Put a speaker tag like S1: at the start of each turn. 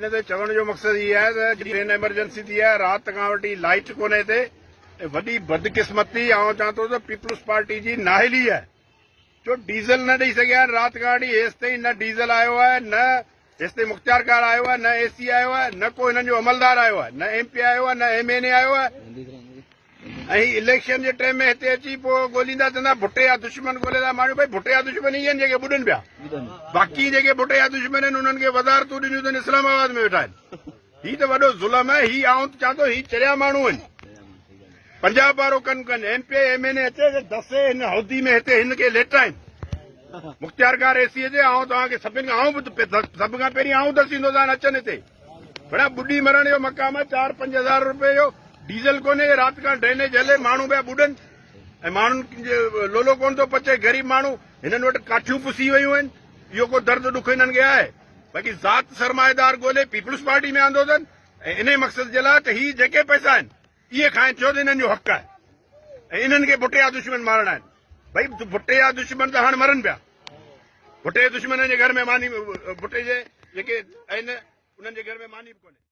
S1: हिन ते चवण जो मक़सदु इहो आहे त ट्रेन एमरजेंसी थी आहे, राति खां वठी लाइट कोन्हे हिते, वॾी बदकिस्मती ऐं चवां थो त पीपुल्स पार्टी जी नाहिली आहे। जो डीज़ल न ॾेई सघिया आहिनि राति खां वठी, हेसि ताईं न डीज़ल आयो आहे, न हेसि ताईं मुख़्तियार कार आयो आहे, न एसी आयो आहे, न को हिननि जो अमलदार आयो आहे, न एमपी आयो आहे, न एमएनए आयो आहे। ऐं इलेक्शन जे टाइम में हिते अची पोइ ॻोल्हींदा चवंदा भुटे जा दुश्मन ॻोल्हे माण्हू। भई भुटे जा दुश्मन इहे आहिनि जेके ॿुॾनि पिया, बाक़ी जेके भुटे जा दुश्मन आहिनि उन्हनि खे वधारतूं ॾिनियूं अथनि इस्लामाबाद में वेठा आहिनि। हीउ त वॾो ज़ुल्म आहे। हीउ आऊं चवां थो हीउ चरिया माण्हू आहिनि, पंजाब वारो कनि एमपी एमएनए अचे दसे हिन हौदी में हिते हिन खे लेटाइनि। मुख़्तियार कार एसी जे आऊं तव्हांखे सभिनि खां सभ खां पहिरीं आऊं दसींदो था अचनि हिते। बड़ा ॿुॾी मरण जो मक़ाम आहे। 4-5 हज़ार रुपए जो डीज़ल कोन्हे, राति खां ड्रेनेज हले, माण्हू पिया ॿुॾनि ऐं माण्हुनि लोलो कोन थो पचे। ग़रीब माण्हू, हिननि वटि काठियूं पुसी वयूं आहिनि। इहो को दर्द ॾुख हिननि खे आहे। बाक़ी ज़ात सरमाएदार ॻोल्हे पीपुल्स पार्टी में आंदो अथनि ऐं इन मक़सद जे लाइ त हीअ जेके पैसा आहिनि इहे खाइनि, छो त हिननि जो हक़ आहे ऐं इन्हनि खे भुटे जा दुश्मन मारणा आहिनि। भई भुटे जा दुश्मन त हाणे मरनि पिया। भुटे जे दुश्मन जे घर में मानी, भुटे जे जेके आहिनि उन्हनि जे घर में मानी बि कोन्हे।